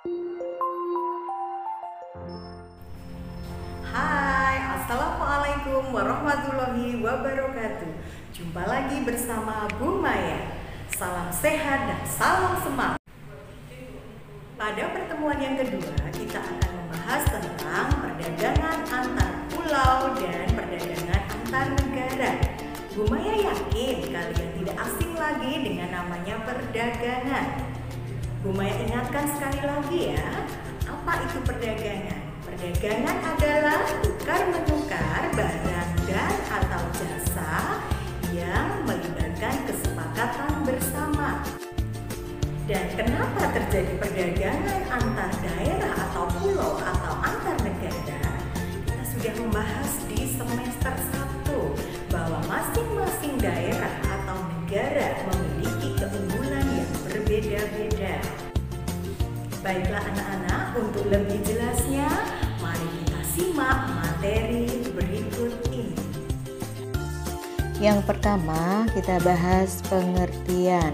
Hai, Assalamualaikum warahmatullahi wabarakatuh. Jumpa lagi bersama Bu Maya. Salam sehat dan salam semangat. Pada pertemuan yang kedua, kita akan membahas tentang perdagangan antar pulau dan perdagangan antar negara. Bu Maya yakin kalian tidak asing lagi dengan namanya perdagangan. Bu Maya ingatkan sekali lagi ya, apa itu perdagangan? Perdagangan adalah tukar-menukar barang dan atau jasa yang melibatkan kesepakatan bersama. Dan kenapa terjadi perdagangan antar daerah atau pulau atau antar negara? Kita sudah membahas di semester 1 bahwa masing-masing daerah atau negara memiliki keunggulan yang berbeda-beda. Baiklah anak-anak, untuk lebih jelasnya, mari kita simak materi berikut ini. Yang pertama, kita bahas pengertian.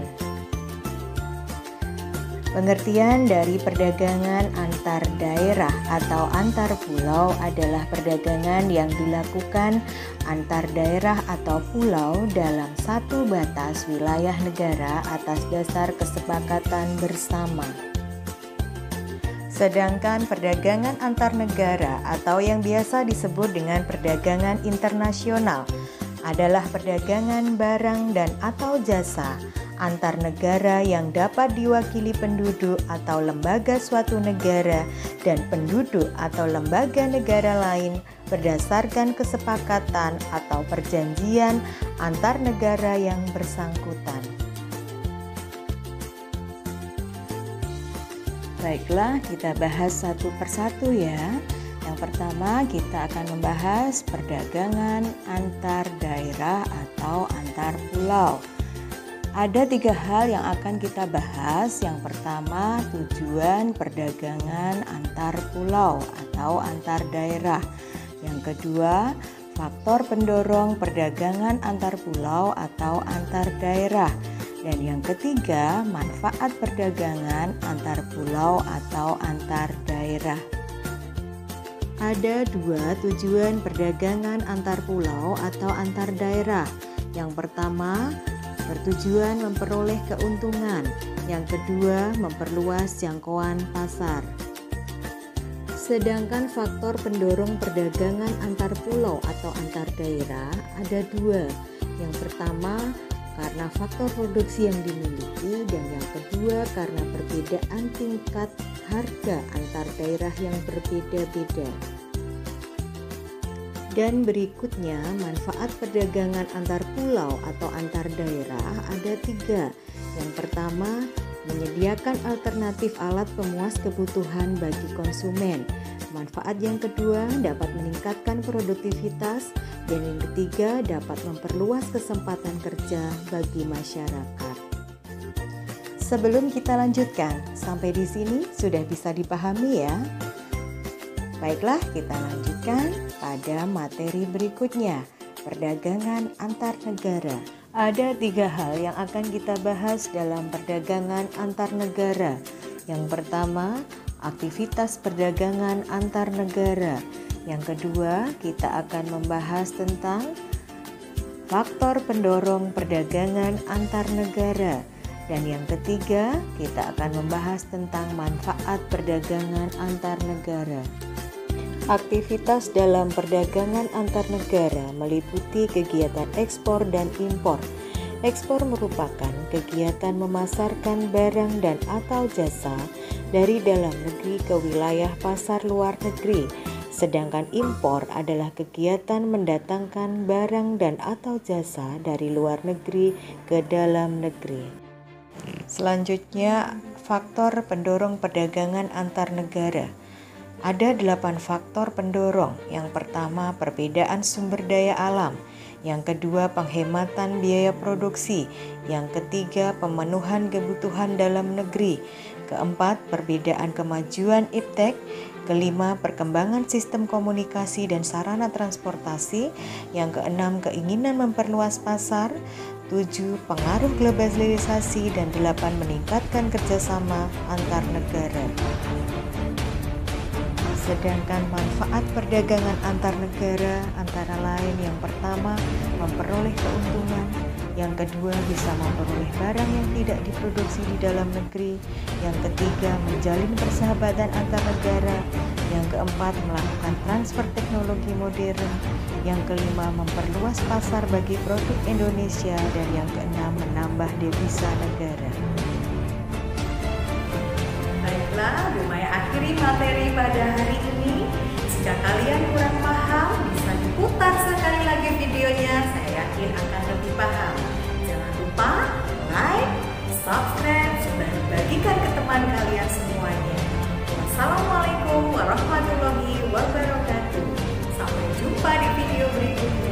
Pengertian dari perdagangan antar daerah atau antar pulau adalah perdagangan yang dilakukan antar daerah atau pulau dalam satu batas wilayah negara atas dasar kesepakatan bersama. Sedangkan perdagangan antar negara atau yang biasa disebut dengan perdagangan internasional adalah perdagangan barang dan atau jasa antar negara yang dapat diwakili penduduk atau lembaga suatu negara dan penduduk atau lembaga negara lain berdasarkan kesepakatan atau perjanjian antar negara yang bersangkutan. Baiklah, kita bahas satu persatu ya. Yang pertama, kita akan membahas perdagangan antar daerah atau antar pulau. Ada 3 hal yang akan kita bahas. Yang pertama, tujuan perdagangan antar pulau atau antar daerah. Yang kedua, faktor pendorong perdagangan antar pulau atau antar daerah. Dan yang ketiga, manfaat perdagangan antar pulau atau antar daerah. Ada 2 tujuan perdagangan antar pulau atau antar daerah. Yang pertama, bertujuan memperoleh keuntungan. Yang kedua, memperluas jangkauan pasar. Sedangkan faktor pendorong perdagangan antar pulau atau antar daerah ada 2. Yang pertama, karena faktor produksi yang dimiliki, dan yang kedua karena perbedaan tingkat harga antar daerah yang berbeda-beda. Dan berikutnya, manfaat perdagangan antar pulau atau antar daerah ada 3. Yang pertama, menyediakan alternatif alat pemuas kebutuhan bagi konsumen. Manfaat yang kedua, dapat meningkatkan produktivitas. Dan yang ketiga, dapat memperluas kesempatan kerja bagi masyarakat. Sebelum kita lanjutkan, sampai di sini sudah bisa dipahami ya? Baiklah, kita lanjutkan pada materi berikutnya, perdagangan antar negara. Ada 3 hal yang akan kita bahas dalam perdagangan antar negara. Yang pertama, aktivitas perdagangan antar negara. Yang kedua, kita akan membahas tentang faktor pendorong perdagangan antar negara. Dan yang ketiga, kita akan membahas tentang manfaat perdagangan antar negara. Aktivitas dalam perdagangan antar negara meliputi kegiatan ekspor dan impor. Ekspor merupakan kegiatan memasarkan barang dan atau jasa dari dalam negeri ke wilayah pasar luar negeri. Sedangkan impor adalah kegiatan mendatangkan barang dan atau jasa dari luar negeri ke dalam negeri. Selanjutnya, faktor pendorong perdagangan antar negara. Ada 8 faktor pendorong. Yang pertama, perbedaan sumber daya alam. Yang kedua, penghematan biaya produksi. Yang ketiga, pemenuhan kebutuhan dalam negeri. Keempat, perbedaan kemajuan iptek. Kelima, perkembangan sistem komunikasi dan sarana transportasi. Yang keenam, keinginan memperluas pasar. 7. Pengaruh globalisasi, dan 8. Meningkatkan kerjasama antar negara. Sedangkan manfaat perdagangan antar negara antara lain yang pertama, memperoleh keuntungan, yang kedua, bisa memperoleh barang yang tidak diproduksi di dalam negeri, yang ketiga, menjalin persahabatan antar negara, yang keempat, melakukan transfer teknologi modern, yang kelima, memperluas pasar bagi produk Indonesia, dan yang keenam, menambah devisa negara. Baiklah, Bu Maya akhiri materi pada hari ini. Jika kalian kurang paham, bisa diputar sekali lagi videonya. Saya yakin akan lebih paham. Jangan lupa like, subscribe, dan bagikan ke teman kalian semuanya. Wassalamualaikum warahmatullahi wabarakatuh. Sampai jumpa di video berikutnya.